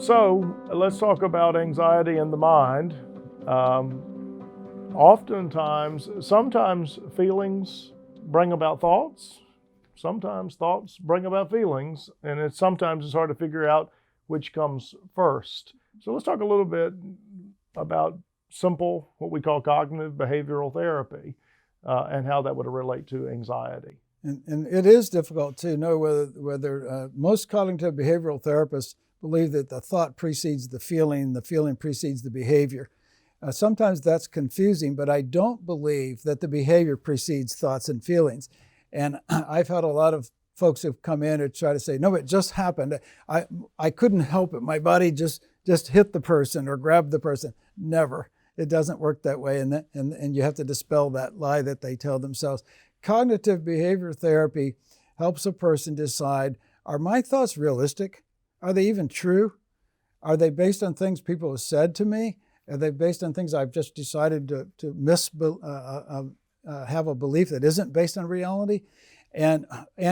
So let's talk about anxiety in the mind. Sometimes feelings bring about thoughts. Sometimes thoughts bring about feelings, and sometimes it's hard to figure out which comes first. So let's talk a little bit about simple, what we call cognitive behavioral therapy, and how that would relate to anxiety. And it is difficult to know whether most cognitive behavioral therapists believe that the thought precedes the feeling precedes the behavior. Sometimes that's confusing, but I don't believe that the behavior precedes thoughts and feelings. And I've had a lot of folks who've come in and try to say, no, it just happened. I couldn't help it. My body just hit the person or grabbed the person. Never. It doesn't work that way. And you have to dispel that lie that they tell themselves. Cognitive behavior therapy helps a person decide, are my thoughts realistic? Are they even true? Are they based on things people have said to me? Are they based on things I've just decided to have a belief that isn't based on reality? And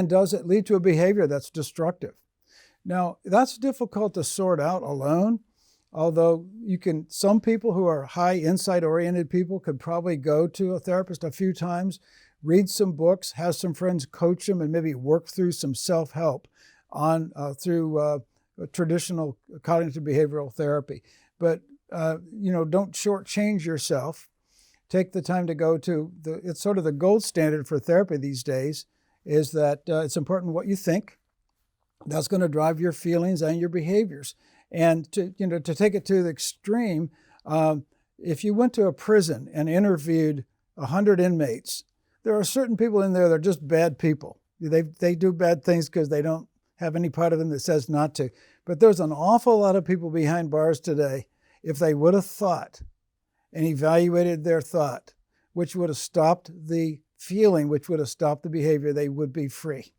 does it lead to a behavior that's destructive? Now, that's difficult to sort out alone, although some people who are high insight-oriented people could probably go to a therapist a few times, read some books, have some friends coach them, and maybe work through some self-help through traditional cognitive behavioral therapy. But don't shortchange yourself. Take the time to go to it's sort of the gold standard for therapy these days, is that it's important what you think. That's going to drive your feelings and your behaviors. And to take it to the extreme, if you went to a prison and interviewed 100 inmates, there are certain people in there that are just bad people. They do bad things because they don't have any part of them that says not to. But there's an awful lot of people behind bars today. If they would have thought and evaluated their thought, which would have stopped the feeling, which would have stopped the behavior, they would be free.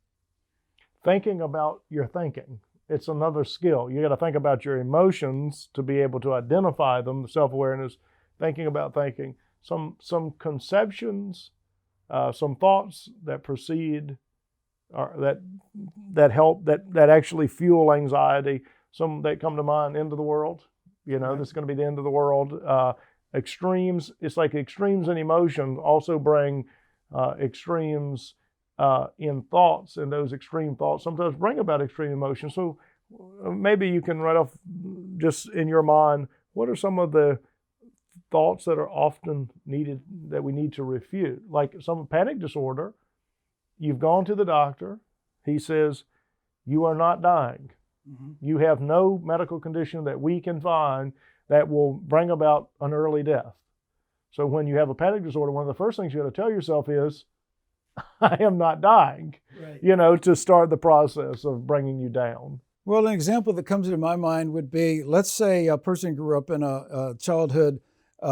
Thinking about your thinking. It's another skill. You got to think about your emotions to be able to identify them, self-awareness, thinking about thinking. Some conceptions, some thoughts that precede or that help, that actually fuel anxiety, some that come to mind: end of the world. Right. This is going to be the end of the world. Extremes, it's like extremes in emotion also bring extremes in thoughts, and those extreme thoughts sometimes bring about extreme emotions. So maybe you can write off, just in your mind, what are some of the thoughts that are often needed, that we need to refute? Like some panic disorder, you've gone to the doctor, he says, you are not dying. Mm-hmm. You have no medical condition that we can find that will bring about an early death. So when you have a panic disorder, one of the first things you got to tell yourself is, I am not dying, right. To start the process of bringing you down. Well, an example that comes to my mind would be, let's say a person grew up in a childhood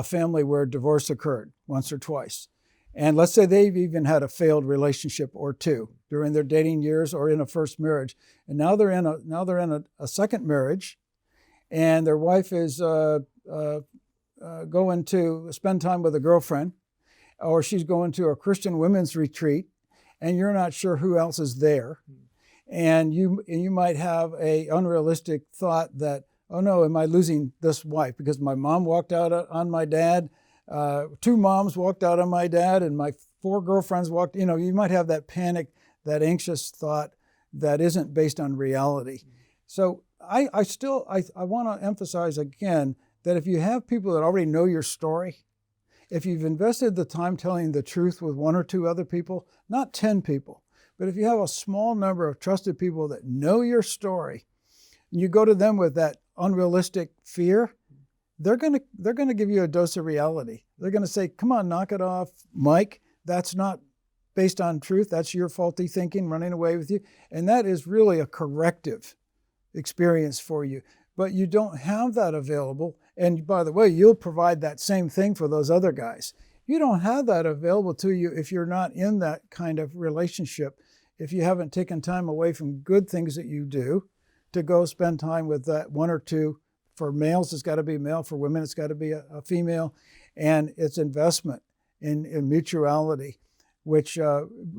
family where divorce occurred once or twice. And let's say they've even had a failed relationship or two during their dating years or in a first marriage. And now they're in a second marriage, and their wife is going to spend time with a girlfriend, or she's going to a Christian women's retreat, and you're not sure who else is there. And you might have a unrealistic thought that, oh no, am I losing this wife? Because my mom walked out on my dad, two moms walked out on my dad, and my 4 girlfriends walked. You might have that panic, that anxious thought that isn't based on reality. So I want to emphasize again that if you have people that already know your story, if you've invested the time telling the truth with 1 or 2 other people, not 10 people, but if you have a small number of trusted people that know your story, and you go to them with that unrealistic fear, they're going to give you a dose of reality. They're going to say, come on, knock it off, Mike. That's not based on truth. That's your faulty thinking running away with you. And that is really a corrective experience for you. But you don't have that available. And by the way, you'll provide that same thing for those other guys. You don't have that available to you if you're not in that kind of relationship, if you haven't taken time away from good things that you do to go spend time with that 1 or 2. For males, it's got to be male. For women, it's got to be a female. And it's investment in mutuality, which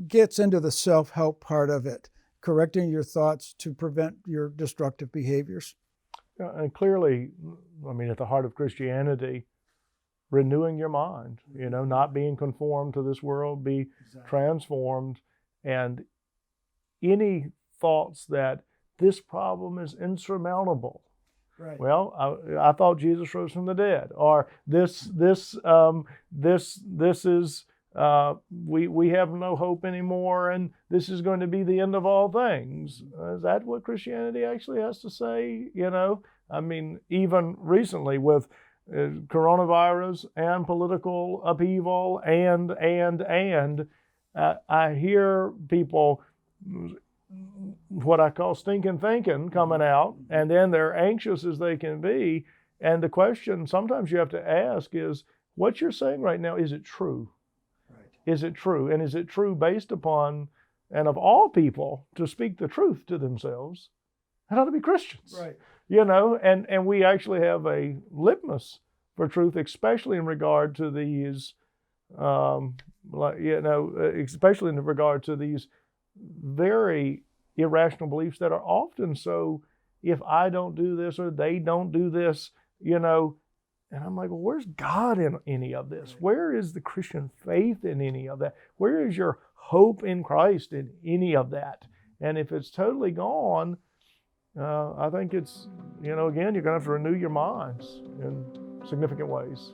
gets into the self-help part of it, correcting your thoughts to prevent your destructive behaviors. And clearly, I mean, at the heart of Christianity, renewing your mind, not being conformed to this world, be transformed. And any thoughts that this problem is insurmountable. Right. Well, I thought Jesus rose from the dead, or this is we have no hope anymore, and this is going to be the end of all things. Is that what Christianity actually has to say? I mean, even recently with coronavirus and political upheaval and I hear people, what I call stinking thinking, coming out, and then they're anxious as they can be. And the question sometimes you have to ask is, what you're saying right now, is it true? Right. Is it true? And is it true based upon, and of all people, to speak the truth to themselves, it ought to be Christians. Right. And we actually have a litmus for truth, especially in regard to these, especially in regard to these very irrational beliefs that are often so, if I don't do this or they don't do this, and I'm like, well, where's God in any of this? Where is the Christian faith in any of that? Where is your hope in Christ in any of that? And if it's totally gone, I think it's, again, you're going to have to renew your minds in significant ways.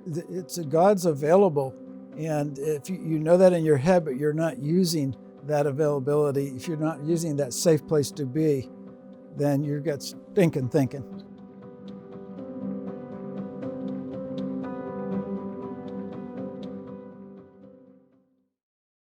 It's God's available, and if you know that in your head, but you're not using that availability, if you're not using that safe place to be, then you've got stinking thinking.